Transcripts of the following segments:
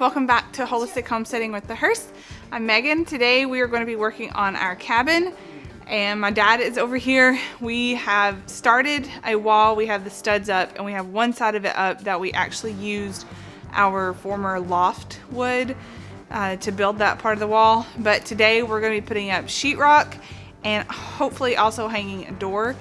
welcome back to Holistic Homesteading with the Hurst. I'm Megan. Today we are going to be working on our cabin, and my dad is over here. We have started a wall, we have the studs up, and we have one side of it up that we actually used our former loft wood to build that part of the wall. But today we're going to be putting up sheetrock and hopefully also hanging a door,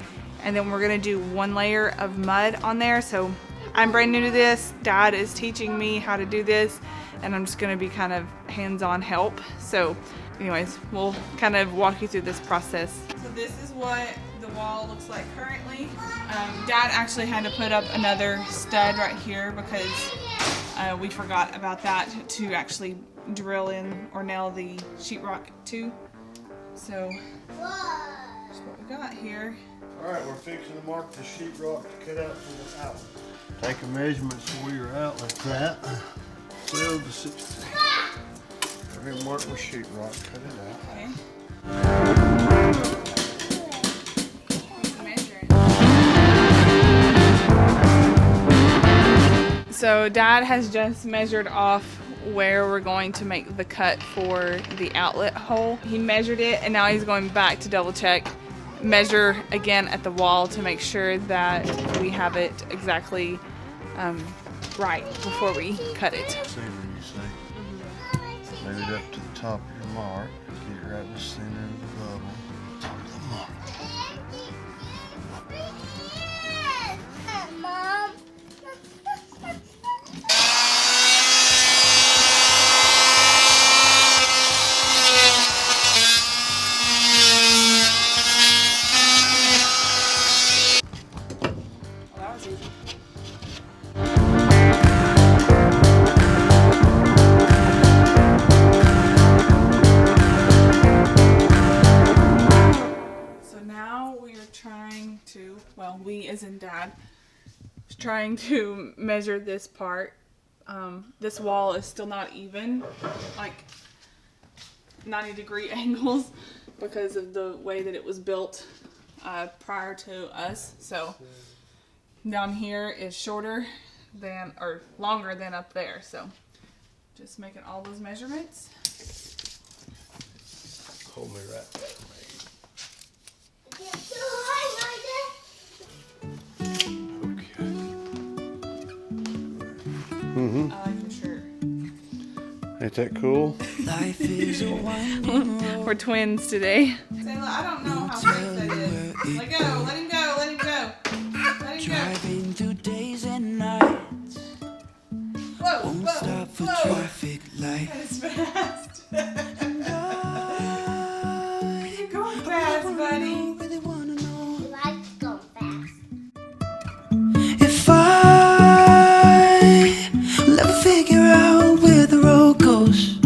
and then we're going to do one layer of mud on there. So I'm brand new to this. Dad is teaching me how to do this, and I'm just going to be kind of hands-on help. So anyways, we'll kind of walk you through this process. So this is what the wall looks like currently. Dad actually had to put up another stud right here because we forgot about that to actually drill in or nail the sheetrock to. So that's what we got here. Alright, we're fixing to mark the sheetrock to cut out for the outlet. Take a measurement where your outlet's at. 12 to 16. We're going to mark with sheetrock, cut it out. Okay. So Dad has just measured off where we're going to make the cut for the outlet hole. He measured it, and now he's going back to double check, measure again at the wall to make sure that we have it exactly right before we cut it. See where you see. Move it up to the top of your mark. Get it right in the center of the bubble. Top of the mark. Mom. We as in Dad is trying to measure this part. This wall is still not even, like 90-degree angles because of the way that it was built prior to us. So down here is shorter than, or longer than up there. So just making all those measurements. Hold me right there, Megan. I like your shirt. Ain't that cool? Life is a winding road. We're twins today. Sayla, I don't know how safe that is. Let go, let him go, let him go. Let him Driving through days and nights. go. Whoa, Won't whoa, stop for whoa. traffic light. That is fast. You're going fast, buddy. Really wanna know You like to go fast. if I will ever figure out where the road goes.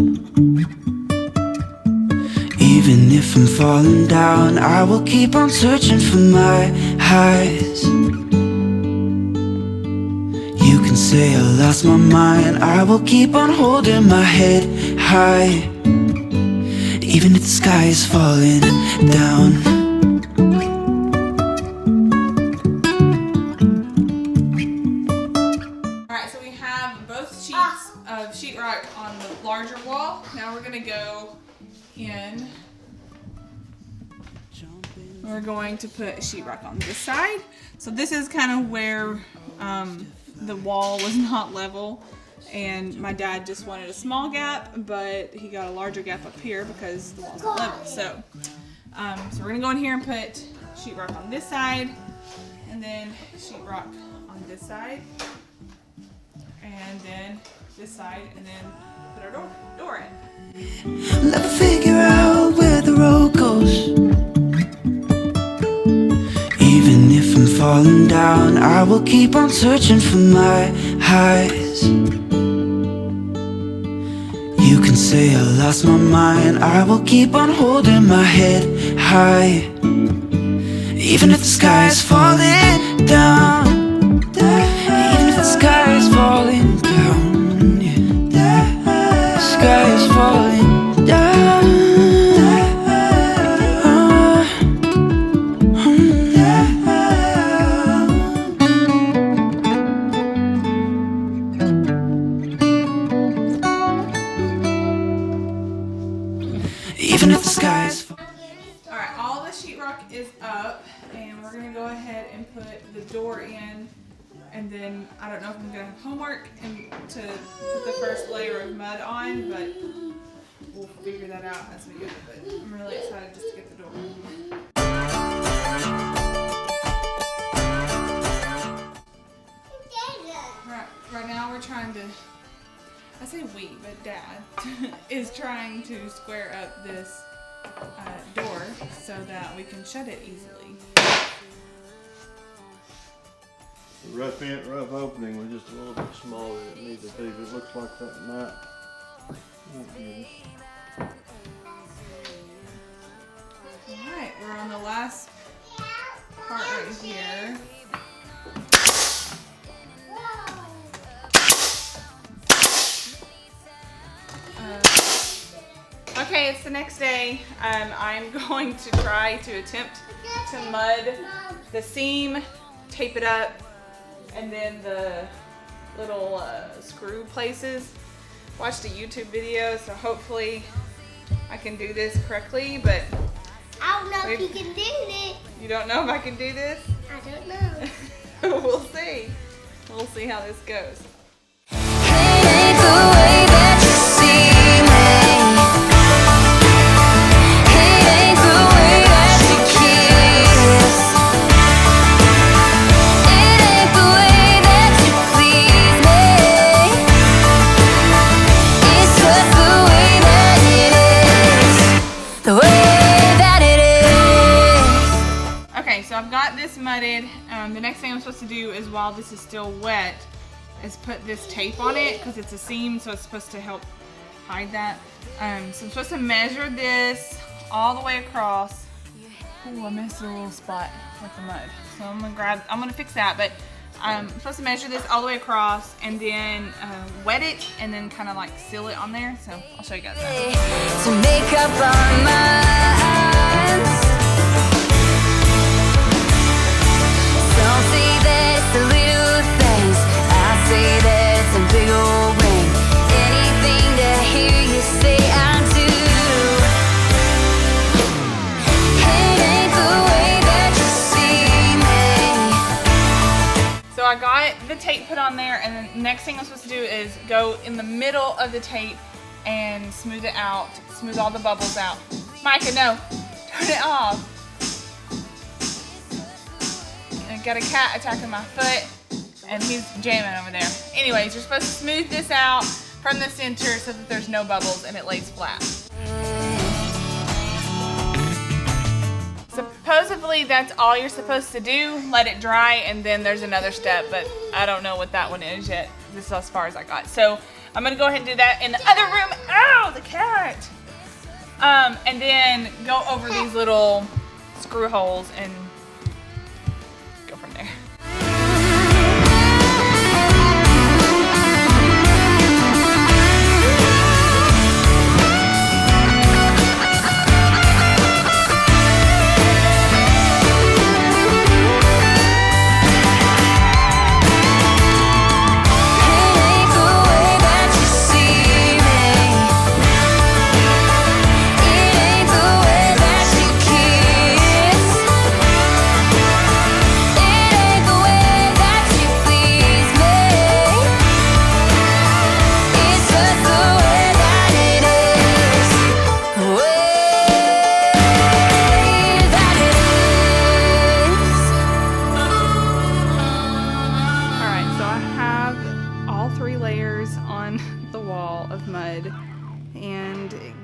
Even if I'm falling down, I will keep on searching for my highs. You can say I lost my mind, I will keep on holding my head high. Even if the sky is falling down. Alright, so we have both sheets of sheetrock on the larger wall. Now we're going to go in. We're going to put sheetrock on this side. So this is kind of where the wall was not level, and my dad just wanted a small gap, but he got a larger gap up here because the wall's not level. So, so we're gonna go in here and put sheetrock on this side, and then sheetrock on this side, and then this side, and then put our door in. Let's figure out where the road goes. Even if I'm falling down, I will keep on searching for my highs. You can say I lost my mind, I will keep on holding my head high. Even if the sky is falling down. Even if the sky is falling down, yeah. The sky is falling down. even if the skies fall. All right, all the sheetrock is up, and we're gonna go ahead and put the door in, and then I don't know if I'm gonna have homework and to put the first layer of mud on, but we'll figure that out as we go. But I'm really excited just to get the door. Right now we're trying to, I say we, but Dad is trying to square up this door so that we can shut it easily. The rough opening was just a little bit smaller than it needed to be, but it looks like that might be. Alright, we're on the last part right here. Okay, it's the next day. I'm going to try to attempt to mud the seam, tape it up, and then the little screw places. Watched a YouTube video, so hopefully I can do this correctly, but I don't know if you can do it. You don't know if I can do this? I don't know. We'll see. We'll see how this goes. So I've got this mudded. The next thing I'm supposed to do is, while this is still wet, is put this tape on it because it's a seam, so it's supposed to help hide that. So I'm supposed to measure this all the way across. Oh, I missed a little spot with the mud. So I'm gonna fix that, but I'm supposed to measure this all the way across and then wet it and then kind of like seal it on there. So I'll show you guys that. To make up our minds. Don't say that it's the little things. I say that it's a big old ring. Anything to hear you say I do. It ain't the way that you see me. So I got the tape put on there, and the next thing I'm supposed to do is go in the middle of the tape and smooth it out, smooth all the bubbles out. Micah, no, turn it off. Got a cat attacking my foot, and he's jamming over there. Anyways, you're supposed to smooth this out from the center so that there's no bubbles and it lays flat. Supposedly that's all you're supposed to do. Let it dry, and then there's another step, but I don't know what that one is yet. This is as far as I got. So I'm gonna go ahead and do that in the other room. Ow, the cat! And then go over these little screw holes and from there.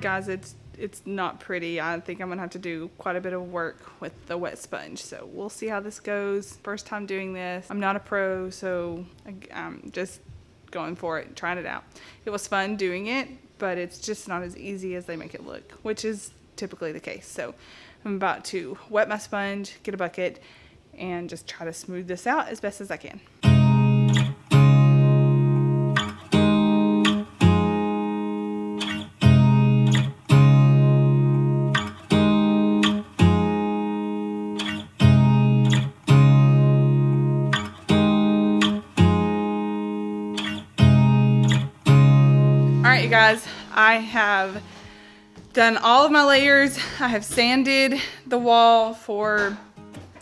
Guys, it's not pretty. I think I'm gonna have to do quite a bit of work with the wet sponge, so we'll see how this goes. First time doing this. I'm not a pro, so I'm just going for it, trying it out. It was fun doing it, but it's just not as easy as they make it look, which is typically the case. So I'm about to wet my sponge, get a bucket, and just try to smooth this out as best as I can. Alright, you guys, I have done all of my layers. I have sanded the wall for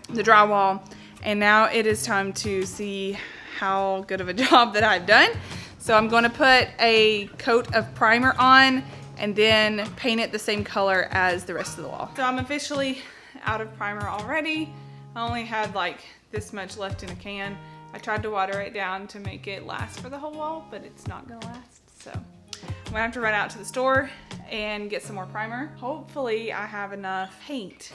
the drywall, and now it is time to see how good of a job that I've done. So I'm going to put a coat of primer on and then paint it the same color as the rest of the wall. So I'm officially out of primer already. I only had like this much left in a can. I tried to water it down to make it last for the whole wall, but it's not gonna last. So I'm gonna have to run out to the store and get some more primer. Hopefully I have enough paint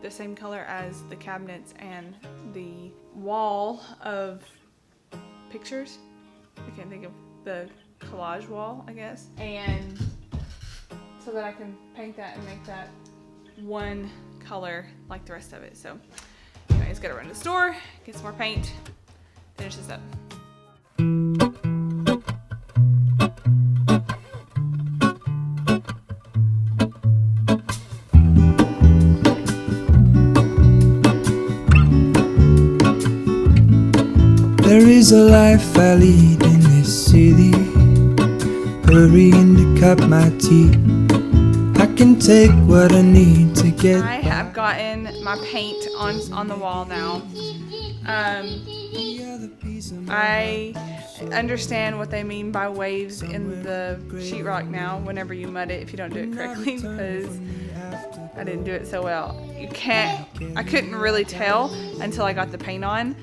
the same color as the cabinets and the wall of pictures. I can't think of the collage wall, I guess. And so that I can paint that and make that one color like the rest of it. So anyways, gotta run to the store, get some more paint, finish this up. There is a life I lead in this city, hurrying to cut my teeth. I can take what I need to get. I have gotten my paint on the wall now. I understand what they mean by waves in the sheetrock now whenever you mud it if you don't do it correctly, because I didn't do it so well. I couldn't really tell until I got the paint on.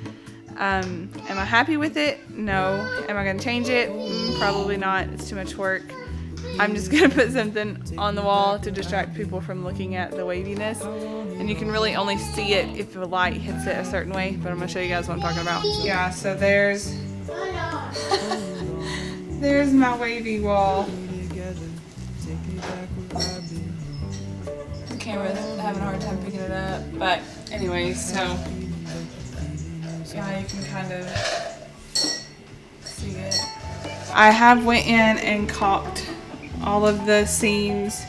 Am I happy with it? No. Am I going to change it? Probably not. It's too much work. I'm just going to put something on the wall to distract people from looking at the waviness. And you can really only see it if the light hits it a certain way. But I'm going to show you guys what I'm talking about. Yeah, so there's my wavy wall. The camera's having a hard time picking it up. But anyways, so yeah, you can kind of see it. I have went in and caulked all of the seams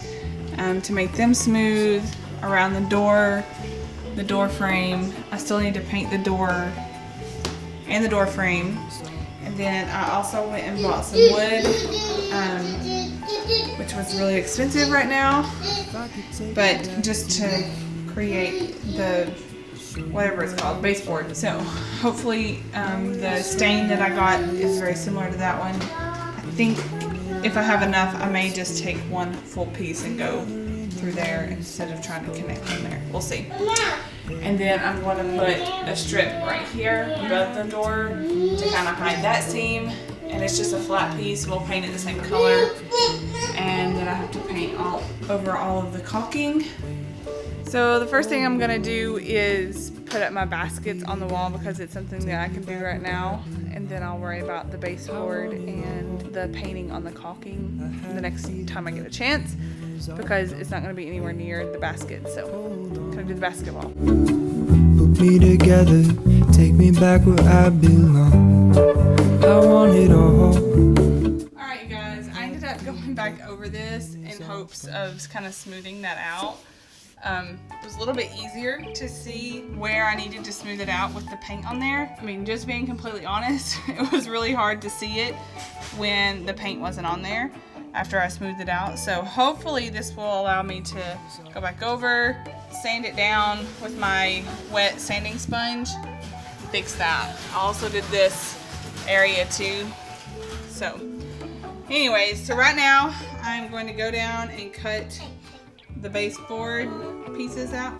to make them smooth around the door frame. I still need to paint the door and the door frame. And then I also went and bought some wood, which was really expensive right now, but just to create the whatever it's called, baseboard. So hopefully the stain that I got is very similar to that one. I think if I have enough, I may just take one full piece and go through there instead of trying to connect them there. We'll see. And then I'm going to put a strip right here above the door to kind of hide that seam. And it's just a flat piece. We'll paint it the same color. And then I have to paint all over all of the caulking. So the first thing I'm gonna do is put up my baskets on the wall because it's something that I can do right now, and then I'll worry about the baseboard and the painting on the caulking the next time I get a chance, because it's not gonna be anywhere near the basket. So I'm gonna do the basketball. Put me together, take me back where I belong. I want it all. Alright you guys, I ended up going back over this in hopes of kind of smoothing that out. It was a little bit easier to see where I needed to smooth it out with the paint on there. I mean, just being completely honest, it was really hard to see it when the paint wasn't on there after I smoothed it out. So hopefully this will allow me to go back over, sand it down with my wet sanding sponge, fix that. I also did this area too. So anyways, so right now I'm going to go down and cut the baseboard pieces out.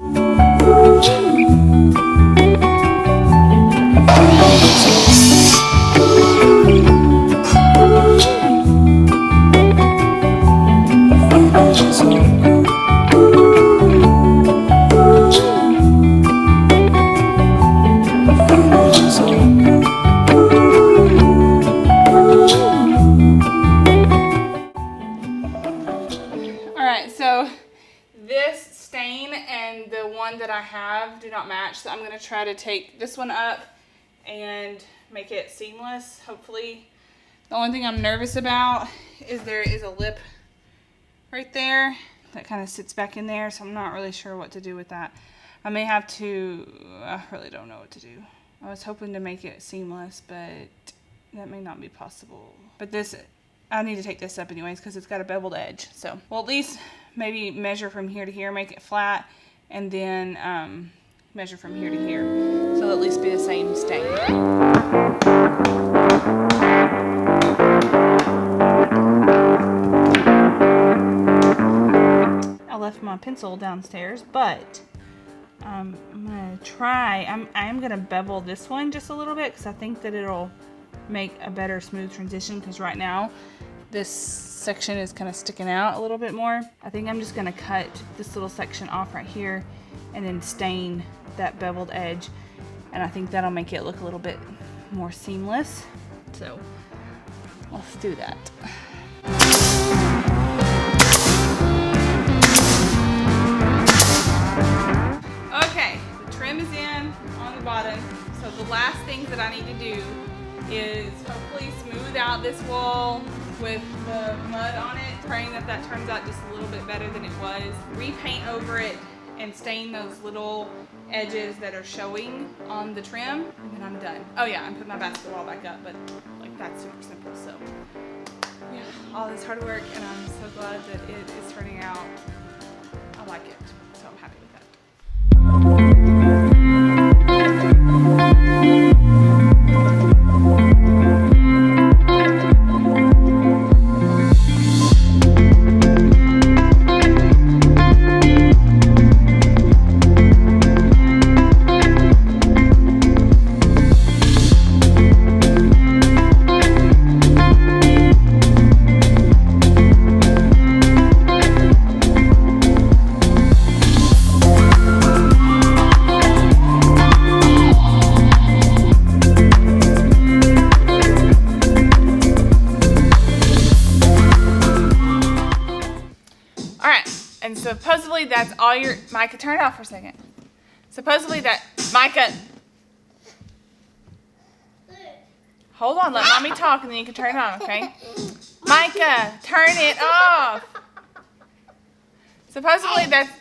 Alright, so this stain and the one that I have do not match, so I'm going to try to take this one up and make it seamless, hopefully. The only thing I'm nervous about is there is a lip right there that kind of sits back in there, so I'm not really sure what to do with that. I may have to, I really don't know what to do. I was hoping to make it seamless, but that may not be possible. But this, I need to take this up anyways because it's got a beveled edge, so we'll at least maybe measure from here to here, make it flat, and then measure from here to here. So it'll at least be the same stain. I left my pencil downstairs, but I'm gonna try. I am gonna bevel this one just a little bit because I think that it'll make a better smooth transition, because right now this section is kind of sticking out a little bit more. I think I'm just gonna cut this little section off right here and then stain that beveled edge, and I think that'll make it look a little bit more seamless. So let's do that. Okay, the trim is in on the bottom, so the last things that I need to do is hopefully smooth out this wall with the mud on it, praying that that turns out just a little bit better than it was. Repaint over it and stain those little edges that are showing on the trim, and then I'm done. Oh yeah, I'm putting my basketball back up, but like that's super simple. So yeah, all this hard work, and I'm so glad that it is turning out. I like it, so I'm happy with that. And supposedly that's all your, Micah, turn it off for a second. Supposedly that, Micah, hold on, let mommy talk and then you can turn it on, okay? Micah, turn it off. Supposedly that's